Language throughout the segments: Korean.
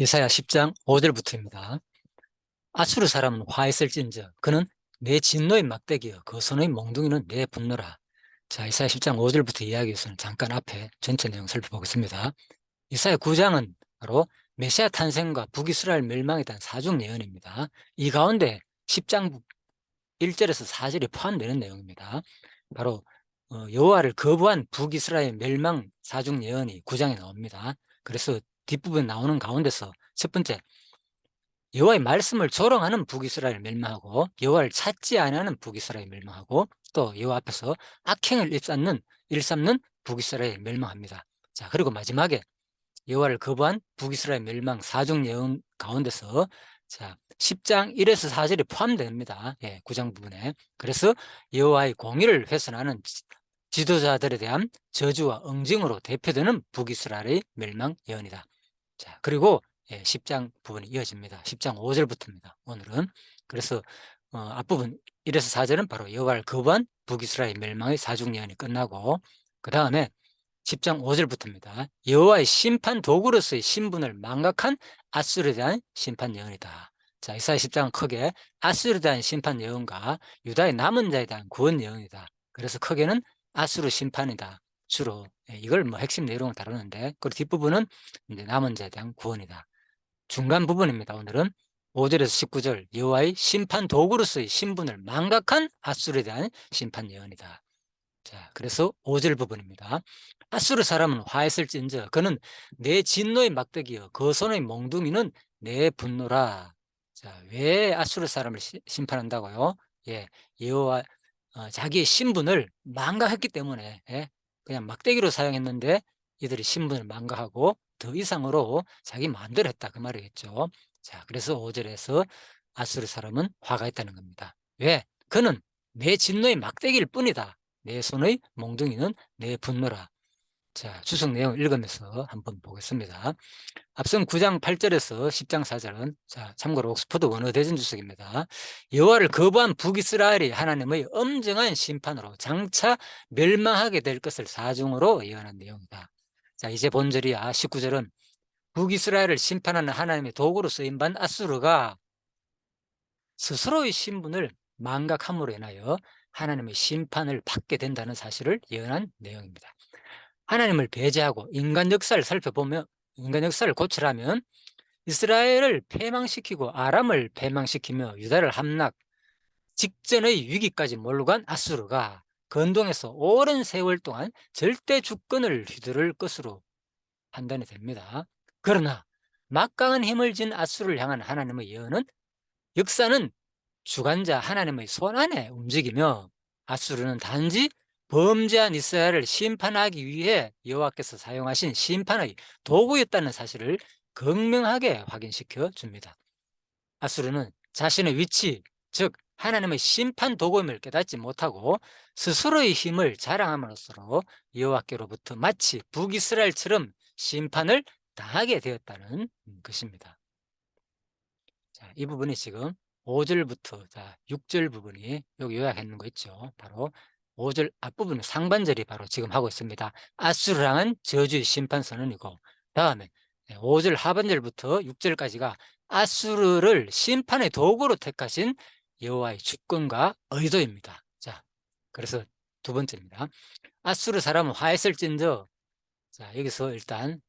이사야 10장 5절부터입니다. 아수르 사람은 화했을진저 그는 내 진노의 막대기여 그 손의 몽둥이는 내 분노라. 자, 이사야 10장 5절부터 이야기에서는 잠깐 앞에 전체 내용 살펴보겠습니다. 이사야 9장은 바로 메시아 탄생과 북이스라엘 멸망에 대한 사중 예언입니다. 이 가운데 10장 1절에서 4절이 포함되는 내용입니다. 바로 여호와를 거부한 북이스라엘 멸망 사중 예언이 9장에 나옵니다. 그래서 뒷부분에 나오는 가운데서 첫 번째, 여호와의 말씀을 조롱하는 북이스라엘 멸망하고 여호와를 찾지 아니하는 북이스라엘 멸망하고 또 여호와 앞에서 악행을 일삼는 북이스라엘 멸망합니다. 자, 그리고 마지막에 여호와를 거부한 북이스라엘 멸망 사중 예언 가운데서 자 10장 1에서 4절이 포함됩니다. 예, 9장 부분에. 그래서 여호와의 공의를 훼손하는 지도자들에 대한 저주와 응징으로 대표되는 북이스라엘의 멸망 예언이다. 자, 그리고 10장 부분이 이어집니다. 10장 5절부터입니다. 오늘은. 그래서 앞부분 1에서 4절은 바로 여호와를 거부한 북이스라엘 멸망의 사중 예언이 끝나고 그 다음에 10장 5절부터입니다. 여호와의 심판 도구로서의 신분을 망각한 아수르에 대한 심판 예언이다. 자, 이사야 10장은 크게 아수르에 대한 심판 예언과 유다의 남은 자에 대한 구원 예언이다. 그래서 크게는 아수르 심판이다. 주로 이걸 뭐 핵심 내용을 다루는데 그 뒷부분은 이제 남은 자에 대한 구원이다. 중간 부분입니다. 오늘은 5절에서 19절 여호와의 심판 도구로서의 신분을 망각한 아수르에 대한 심판 예언이다. 자, 그래서 5절 부분입니다. 아수르 사람은 화했을진저 그는 내 진노의 막대기여 그 손의 몽둥이는 내 분노라. 자, 왜 아수르 사람을 심판한다고요? 예, 여호와 자기의 신분을 망각했기 때문에 그냥 막대기로 사용했는데 이들이 신분을 망각하고 더 이상으로 자기 마음대로 했다 그 말이겠죠. 자, 그래서 5절에서 아수르 사람은 화가 있다는 겁니다. 왜? 그는 내 진노의 막대기일 뿐이다. 내 손의 몽둥이는 내 분노라. 자, 주석 내용 읽으면서 한번 보겠습니다. 앞선 9장 8절에서 10장 4절은 자, 참고로 옥스퍼드 원어 대전 주석입니다. 여호와를 거부한 북이스라엘이 하나님의 엄정한 심판으로 장차 멸망하게 될 것을 사중으로 예언한 내용이다. 자, 이제 본절이야 19절은 북이스라엘을 심판하는 하나님의 도구로 쓰임받은 아수르가 스스로의 신분을 망각함으로 인하여 하나님의 심판을 받게 된다는 사실을 예언한 내용입니다. 하나님을 배제하고 인간 역사를 살펴보면 인간 역사를 고찰하면 이스라엘을 패망시키고 아람을 패망시키며 유다를 함락 직전의 위기까지 몰고 간 아수르가 근동에서 오랜 세월 동안 절대 주권을 휘두를 것으로 판단이 됩니다. 그러나 막강한 힘을 진 아수르를 향한 하나님의 예언은 역사는 주관자 하나님의 손안에 움직이며 아수르는 단지 범죄한 이스라엘을 심판하기 위해 여호와께서 사용하신 심판의 도구였다는 사실을 극명하게 확인시켜 줍니다. 아수르는 자신의 위치, 즉 하나님의 심판 도구임을 깨닫지 못하고 스스로의 힘을 자랑함으로써 여호와께로부터 마치 북이스라엘처럼 심판을 당하게 되었다는 것입니다. 자, 이 부분이 지금 5절부터 자, 6절 부분이 여기 요약했는 거 있죠. 바로 5절 앞부분 상반절이 바로 지금 하고 있습니다. 아수르를 향한 저주의 심판 선언이고 다음에 5절 하반절부터 6절까지가 아수르를 심판의 도구로 택하신 여호와의 주권과 의도입니다. 자, 그래서 두 번째입니다. 아수르 사람은 화했을진저 자, 여기서 일단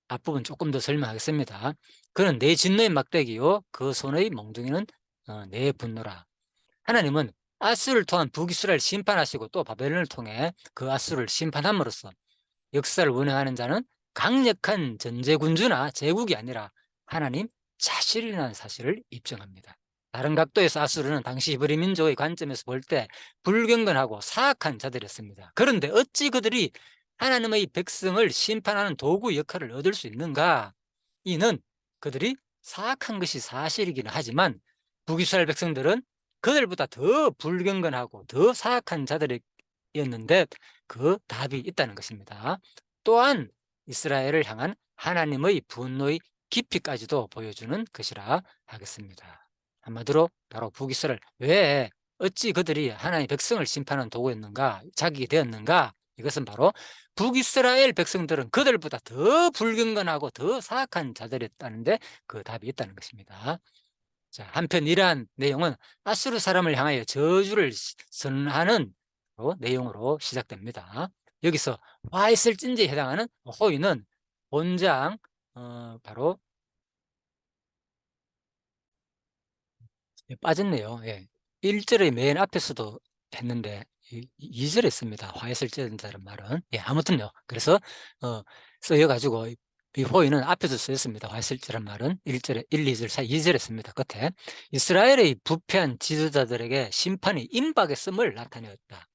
앞부분 조금 더 설명하겠습니다. 그는 내 진노의 막대기요 그 손의 몽둥이는 내 분노라. 하나님은 아수를 통한 북이스라엘 심판하시고 또 바벨론을 통해 그 아수를 심판함으로써 역사를 운행하는 자는 강력한 전제군주나 제국이 아니라 하나님 자신이라는 사실을 입증합니다. 다른 각도에서 아수르는 당시 히브리 민족의 관점에서 볼 때 불경건하고 사악한 자들이었습니다. 그런데 어찌 그들이 하나님의 백성을 심판하는 도구 역할을 얻을 수 있는가? 이는 그들이 사악한 것이 사실이기는 하지만 북이스라엘 백성들은 그들보다 더 불경건하고 더 사악한 자들이었는데 그 답이 있다는 것입니다. 또한 이스라엘을 향한 하나님의 분노의 깊이까지도 보여주는 것이라 하겠습니다. 한마디로 바로 북이스라엘 왜 어찌 그들이 하나님의 백성을 심판하는 도구였는가 자기이 되었는가 이것은 바로 북이스라엘 백성들은 그들보다 더 불경건하고 더 사악한 자들이었다는데 그 답이 있다는 것입니다. 자, 한편 이러한 내용은 아수르 사람을 향하여 저주를 선언하는 내용으로 시작됩니다. 여기서 화 있을 찐지에 해당하는 호의는 본장 바로 빠졌네요. 예. 1절의 맨 앞에서도 했는데 2절에 씁니다. 화했을 찌른다는 말은. 예, 아무튼요. 그래서 쓰여 가지고 이 호의는 앞에서 쓰였습니다. 화했을 찌란 말은 1절에 1, 2절 사이 2절에 씁니다. 끝에 이스라엘의 부패한 지도자들에게 심판이 임박했음을 나타내었다.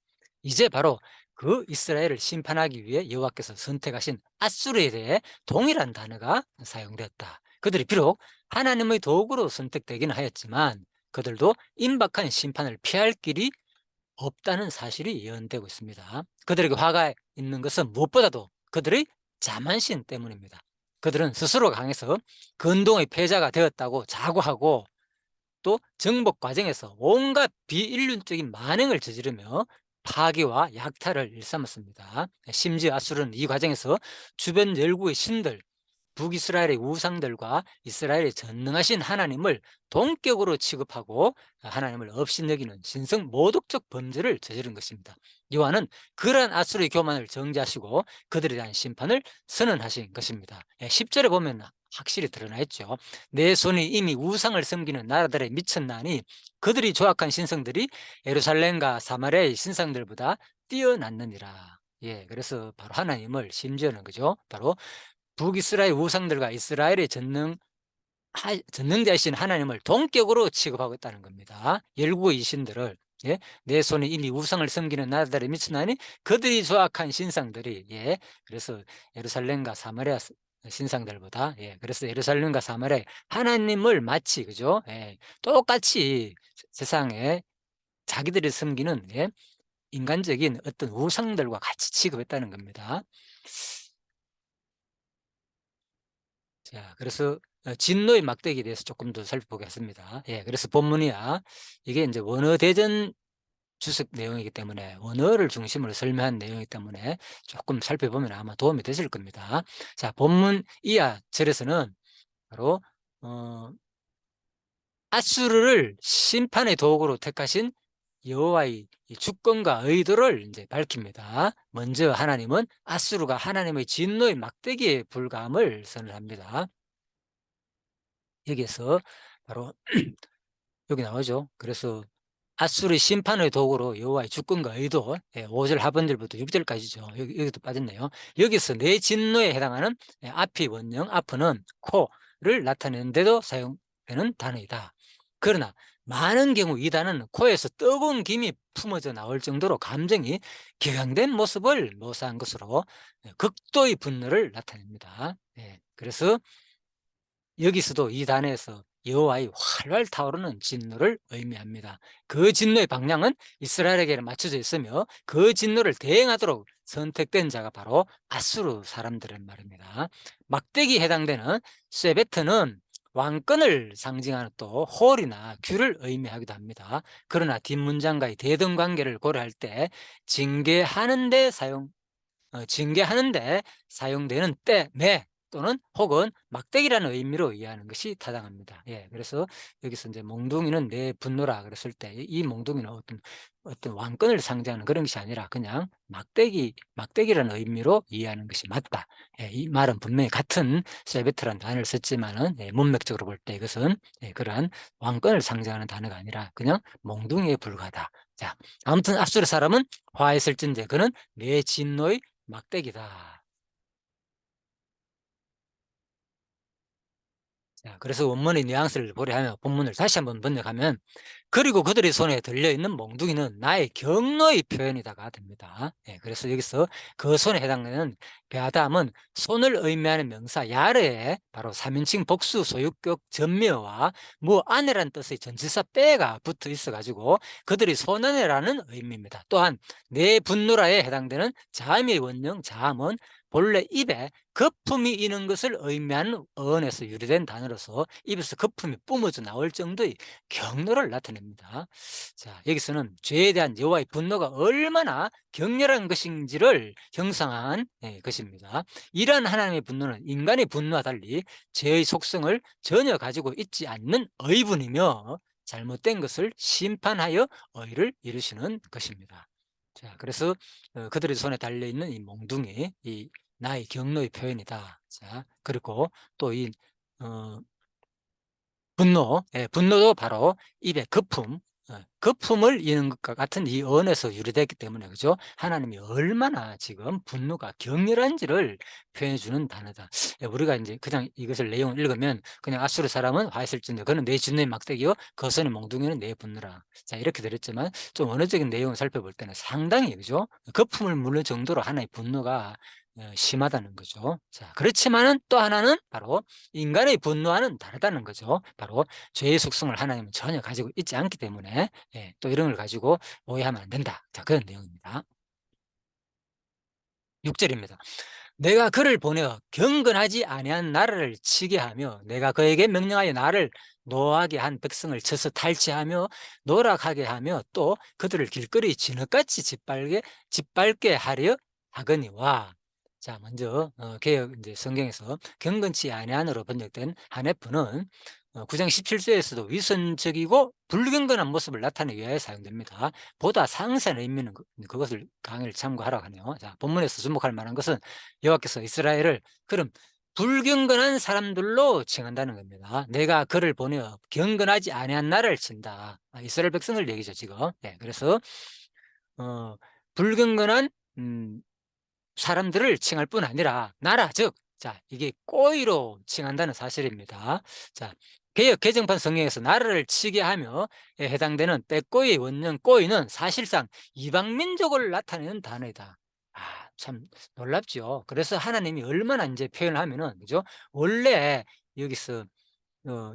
이제 바로 그 이스라엘을 심판하기 위해 여호와께서 선택하신 아수르에 대해 동일한 단어가 사용되었다. 그들이 비록 하나님의 도구로 선택되기는 하였지만 그들도 임박한 심판을 피할 길이 없다는 사실이 예언되고 있습니다. 그들에게 화가 있는 것은 무엇보다도 그들의 자만심 때문입니다. 그들은 스스로 강해서 근동의 패자가 되었다고 자부하고 또 정복 과정에서 온갖 비인륜적인 만행을 저지르며 파괴와 약탈을 일삼았습니다. 심지어 아수르는 이 과정에서 주변 열국의 신들, 북이스라엘의 우상들과 이스라엘의 전능하신 하나님을 동격으로 취급하고 하나님을 없이 여기는 신성 모독적 범죄를 저지른 것입니다. 요한은 그러한 아수르의 교만을 정죄하시고 그들에 대한 심판을 선언하신 것입니다. 10절에 보면 확실히 드러나 있죠. 내 손이 이미 우상을 섬기는 나라들에 미쳤나니 그들이 조악한 신성들이 예루살렘과 사마리아의 신상들보다 뛰어났느니라. 예, 그래서 바로 하나님을 심지어는 그죠? 바로 북이스라엘 우상들과 이스라엘의 전능자이신 하나님을 동격으로 취급하고 있다는 겁니다. 열국의 이신들을 예? 내 손에 이미 우상을 섬기는 나라들에 미치나니 그들이 조악한 신상들이 예? 그래서 예루살렘과 사마리아 신상들보다 예? 그래서 예루살렘과 사마리아 하나님을 마치 그죠? 예? 똑같이 세상에 자기들이 섬기는 예? 인간적인 어떤 우상들과 같이 취급했다는 겁니다. 자, 그래서 진노의 막대기에 대해서 조금 더 살펴보겠습니다. 예, 그래서 본문이야. 이게 이제 원어 대전 주석 내용이기 때문에 원어를 중심으로 설명한 내용이기 때문에 조금 살펴보면 아마 도움이 되실 겁니다. 자, 본문 이하 절에서는 바로 아수르를 심판의 도구로 택하신 여호와의 주권과 의도를 이제 밝힙니다. 먼저 하나님은 아수르가 하나님의 진노의 막대기에 불과함을 선언합니다. 여기에서 바로 여기 나오죠. 그래서 아수르의 심판의 도구로 여호와의 주권과 의도 5절 하반절부터 6절까지죠. 여기도 빠졌네요. 여기서 내 진노에 해당하는 앞이 원형 앞은 코를 나타내는 데도 사용되는 단어이다. 그러나 많은 경우 이 단어는 코에서 뜨거운 김이 품어져 나올 정도로 감정이 격양된 모습을 묘사한 것으로 극도의 분노를 나타냅니다. 그래서 여기서도 이 단에서 여호와의 활활 타오르는 진노를 의미합니다. 그 진노의 방향은 이스라엘에게 맞춰져 있으며 그 진노를 대응하도록 선택된 자가 바로 아수르 사람들은 말입니다. 막대기에 해당되는 쇠베트는 왕권을 상징하는 또 홀이나 규를 의미하기도 합니다. 그러나 뒷문장과의 대등 관계를 고려할 때 징계하는데 사용되는 때, 매 또는 혹은 막대기라는 의미로 이해하는 것이 타당합니다. 예, 그래서 여기서 이제 몽둥이는 내 분노라 그랬을 때 이 몽둥이는 어떤 왕권을 상징하는 그런 것이 아니라 그냥 막대기라는 의미로 이해하는 것이 맞다. 예, 이 말은 분명히 같은 세베트라는 단어를 썼지만은 문맥적으로 볼 때 이것은 그러한 왕권을 상징하는 단어가 아니라 그냥 몽둥이에 불과하다. 자, 아무튼 앞서 사람은 화했을진데 그는 내 진노의 막대기다. 자, 그래서 원문의 뉘앙스를 고려하며 본문을 다시 한번 번역하면 그리고 그들의 손에 들려있는 몽둥이는 나의 경노의 표현이다가 됩니다. 그래서 여기서 그 손에 해당되는 베아담은 손을 의미하는 명사 야르에 바로 3인칭 복수 소유격 전미어와 무 안에란 뜻의 전치사 빼가 붙어 있어가지고 그들이 손안에라는 의미입니다. 또한 내 분노라에 해당되는 자음의 원형 자음은 본래 입에 거품이 있는 것을 의미하는 어원에서 유래된 단어로서 입에서 거품이 뿜어져 나올 정도의 경로를 나타냅니다. 자, 여기서는 죄에 대한 여호와의 분노가 얼마나 격렬한 것인지를 형상화한 것입니다. 이러한 하나님의 분노는 인간의 분노와 달리 죄의 속성을 전혀 가지고 있지 않는 의분이며 잘못된 것을 심판하여 의를 이루시는 것입니다. 자, 그래서 그들의 손에 달려있는 이 몽둥이, 이 나의 경노의 표현이다. 자, 그리고 또 이 분노, 분노도 바로 입의 거품, 거품을 이는 것과 같은 이 언에서 유래됐기 때문에, 그죠? 하나님이 얼마나 지금 분노가 격렬한지를 표현해 주는 단어다. 우리가 이제 그냥 이것을 내용을 읽으면 그냥 아수르 사람은 화했을진데 그는 내 진노의 막대기요 거선의 몽둥이는 내 분노라. 자, 이렇게 들었지만 좀 언어적인 내용을 살펴볼 때는 상당히, 그죠? 거품을 물는 정도로 하나의 분노가 심하다는 거죠. 자, 그렇지만은 또 하나는 바로 인간의 분노와는 다르다는 거죠. 바로 죄의 속성을 하나님은 전혀 가지고 있지 않기 때문에 또 이런 걸 가지고 오해하면 안 된다. 자, 그런 내용입니다. 6절입니다. 내가 그를 보내어 경건하지 아니한 나라를 치게 하며 내가 그에게 명령하여 나를 노하게 한 백성을 쳐서 탈취하며 노락하게 하며 또 그들을 길거리 진흙같이 짓밟게 하려 하거니와. 자, 먼저 개역 이제 성경에서 경건치 아니한으로 번역된 한해프는 9장 17절에서도 위선적이고 불경건한 모습을 나타내기 위하여 사용됩니다. 보다 상세한 의미는 그것을 강의를 참고하라고 하네요. 자, 본문에서 주목할 만한 것은 여호와께서 이스라엘을 그럼 불경건한 사람들로 칭한다는 겁니다. 내가 그를 보내어 경건하지 아니한 나라를 친다. 이스라엘 백성을 얘기죠, 지금. 그래서 어, 불경건한 사람들을 칭할 뿐 아니라 나라, 즉, 자, 이게 꼬이로 칭한다는 사실입니다. 자, 개역 개정판 성경에서 나라를 치게 하며 해당되는 빼꼬이의 원형 꼬이는 사실상 이방민족을 나타내는 단어이다. 참 놀랍죠. 그래서 하나님이 얼마나 이제 표현을 하면은, 그죠? 원래 여기서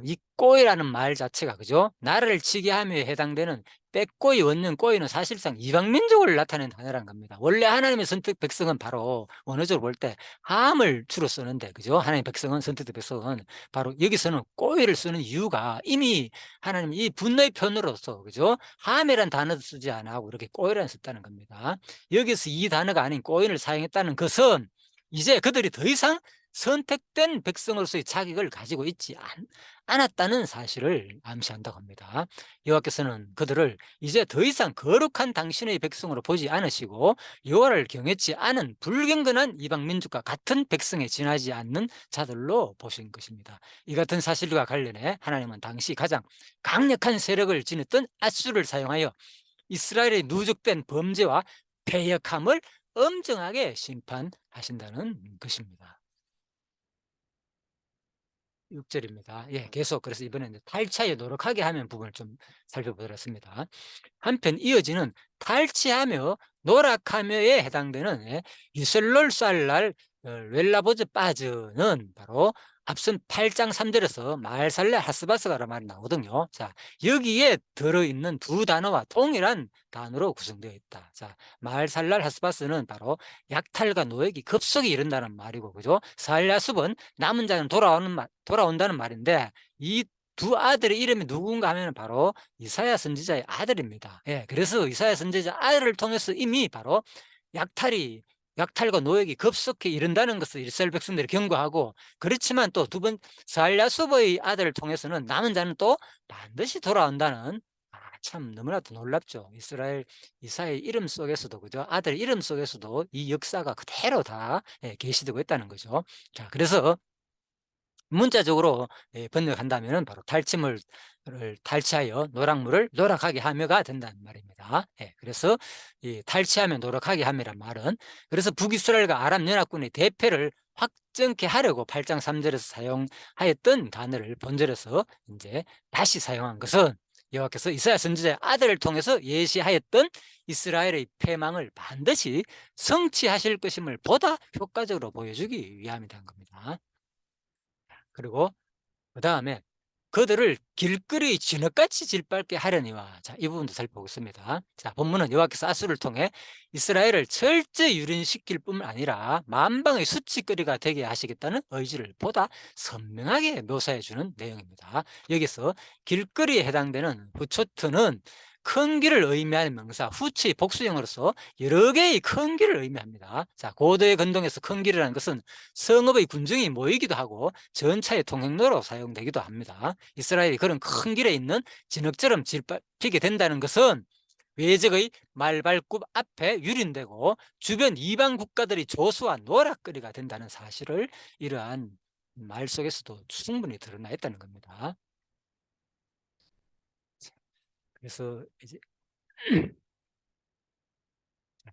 이 꼬이라는 말 자체가, 그죠? 나라를 치게 하며 해당되는 빼꼬이, 원년 꼬이는 사실상 이방 민족을 나타내는 단어란 겁니다. 원래 하나님의 선택 백성은 바로 원어적으로 볼 때 함을 주로 쓰는데, 그죠? 하나님의 백성은, 선택된 백성은 바로 여기서는 꼬이를 쓰는 이유가 이미 하나님 이 분노의 편으로서, 그죠? 함이란 단어도 쓰지 않아 하고 이렇게 꼬이라는 썼다는 겁니다. 여기서 이 단어가 아닌 꼬이를 사용했다는 것은 이제 그들이 더 이상 선택된 백성으로서의 자격을 가지고 있지 않았다는 사실을 암시한다고 합니다. 여호와께서는 그들을 이제 더 이상 거룩한 당신의 백성으로 보지 않으시고 여호와를 경외치 않은 불경건한 이방 민족과 같은 백성에 지나지 않는 자들로 보신 것입니다. 이 같은 사실과 관련해 하나님은 당시 가장 강력한 세력을 지녔던 아수를 사용하여 이스라엘의 누적된 범죄와 패역함을 엄정하게 심판하신다는 것입니다. 6절입니다. 계속 그래서 이번에는 탈취하여 노력하게 하면 부분을 좀 살펴보겠습니다. 한편 이어지는 탈취하며 노력하며에 해당되는 유설롤살랄 웰라보즈 빠즈는 바로 앞선 8장 3절에서 말살레 하스바스가라는 말이 나오거든요. 자, 여기에 들어있는 두 단어와 동일한 단어로 구성되어 있다. 자, 말살랄 하스바스는 바로 약탈과 노역이 급속히 이른다는 말이고, 그죠? 살야숲은 남은 자는 돌아온다는 말인데, 이 두 아들의 이름이 누군가 하면 바로 이사야 선지자의 아들입니다. 그래서 이사야 선지자 아들을 통해서 이미 바로 약탈과 노역이 급속히 이른다는 것을 이스라엘 백성들이 경고하고, 그렇지만 또 두 번 살야수보의 아들을 통해서는 남은 자는 또 반드시 돌아온다는, 참 너무나도 놀랍죠. 이사야의 이름 속에서도, 그죠? 아들 이름 속에서도 이 역사가 그대로 다 계시되고 있다는 거죠. 자, 그래서 문자적으로 번역한다면 바로 탈취하여 노락물을 노락하게 하며가 된다는 말입니다. 그래서 이 탈취하며 노락하게 하며란 말은, 그래서 북이스라엘과 아람 연합군의 대패를 확정케 하려고 8장 3절에서 사용하였던 단어를 본절에서 이제 다시 사용한 것은 여호와께서 이사야 선지자의 아들을 통해서 예시하였던 이스라엘의 패망을 반드시 성취하실 것임을 보다 효과적으로 보여주기 위함이라는 겁니다. 그리고 그 다음에 그들을 길거리 쥐넛같이 질밟게 하려니와. 자, 이 부분도 살펴보겠습니다. 자, 본문은 여호와께서 아수를 통해 이스라엘을 철저히 유린시킬 뿐만 아니라 만방의 수치거리가 되게 하시겠다는 의지를 보다 선명하게 묘사해 주는 내용입니다. 여기서 길거리에 해당되는 후초트는 큰 길을 의미하는 명사 후치 복수형으로서 여러 개의 큰 길을 의미합니다. 자, 고대 근동에서 큰 길이라는 것은 성읍의 군중이 모이기도 하고 전차의 통행로로 사용되기도 합니다. 이스라엘이 그런 큰 길에 있는 진흙처럼 질밟히게 된다는 것은 외적의 말발굽 앞에 유린되고 주변 이방 국가들이 조수와 노략거리가 된다는 사실을 이러한 말 속에서도 충분히 드러나 있다는 겁니다. 그래서 이제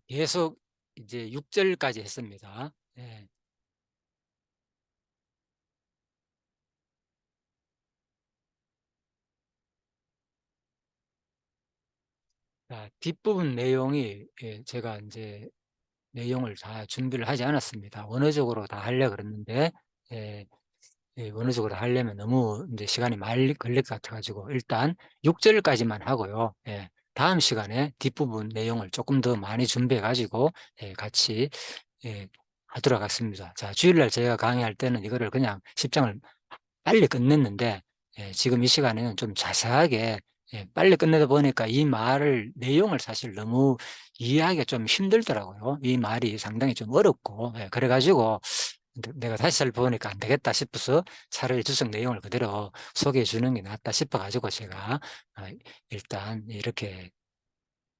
계속 이제 6절까지 했습니다. 예. 자, 뒷부분 내용이 제가 이제 내용을 다 준비를 하지 않았습니다. 원어적으로 다 하려 그랬는데 예, 원어적으로 하려면 너무 이제 시간이 많이 걸릴 것 같아가지고 일단 6절까지만 하고요. 예, 다음 시간에 뒷부분 내용을 조금 더 많이 준비해가지고 같이 하도록 하겠습니다. 자, 주일날 제가 강의할 때는 이거를 그냥 10장을 빨리 끝냈는데 지금 이 시간에는 좀 자세하게 빨리 끝내다 보니까 이 말을 내용을 사실 너무 이해하기가 좀 힘들더라고요. 이 말이 상당히 좀 어렵고 그래가지고 내가 다시 살펴보니까 안 되겠다 싶어서 차라리 주석 내용을 그대로 소개해 주는 게 낫다 싶어가지고 제가 일단 이렇게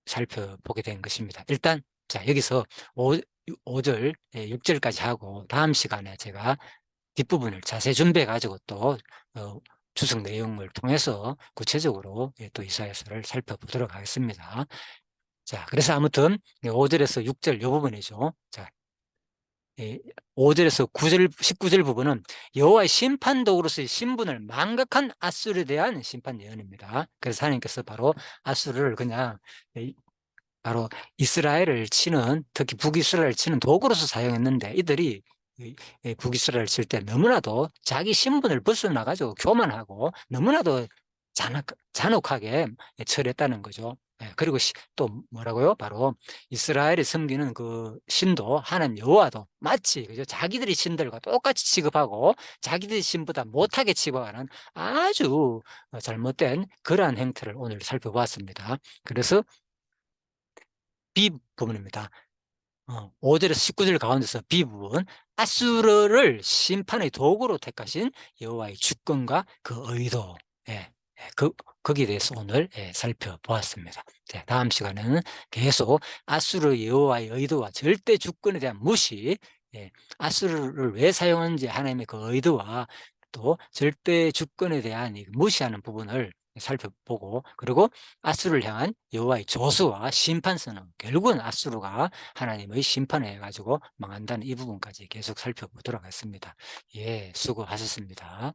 살펴보게 된 것입니다. 일단 자 여기서 5절 6절까지 하고 다음 시간에 제가 뒷부분을 자세히 준비해 가지고 또 주석 내용을 통해서 구체적으로 또 이사야서를 살펴보도록 하겠습니다. 자, 그래서 아무튼 5절에서 6절 이 부분이죠. 자, 5절에서 9절, 19절 부분은 여호와의 심판독으로서의 신분을 망각한 아수르에 대한 심판 예언입니다. 그래서 하나님께서 바로 아수르를 그냥 바로 이스라엘을 치는, 특히 북이스라엘을 치는 도구로서 사용했는데 이들이 북이스라엘을 칠 때 너무나도 자기 신분을 벗어나가지고 교만하고 너무나도 잔혹하게 처리했다는 거죠. 그리고 또 뭐라고요? 바로 이스라엘이 섬기는 그 신도 하나님 여호와도 마치 그죠? 자기들이 신들과 똑같이 취급하고 자기들이 신보다 못하게 취급하는 아주 잘못된 그러한 행태를 오늘 살펴보았습니다. 그래서 B 부분입니다. 5절에서 19절 가운데서 B 부분 아수르를 심판의 도구로 택하신 여호와의 주권과 그 의도 거기에 대해서 오늘 살펴보았습니다. 자, 다음 시간에는 계속 아수르 여호와의 의도와 절대 주권에 대한 무시 아수르를 왜 사용하는지 하나님의 그 의도와 또 절대 주권에 대한 무시하는 부분을 살펴보고 그리고 아수르를 향한 여호와의 조수와 심판선언 결국은 아수르가 하나님의 심판해 가지고 망한다는 이 부분까지 계속 살펴보도록 하겠습니다. 예, 수고하셨습니다.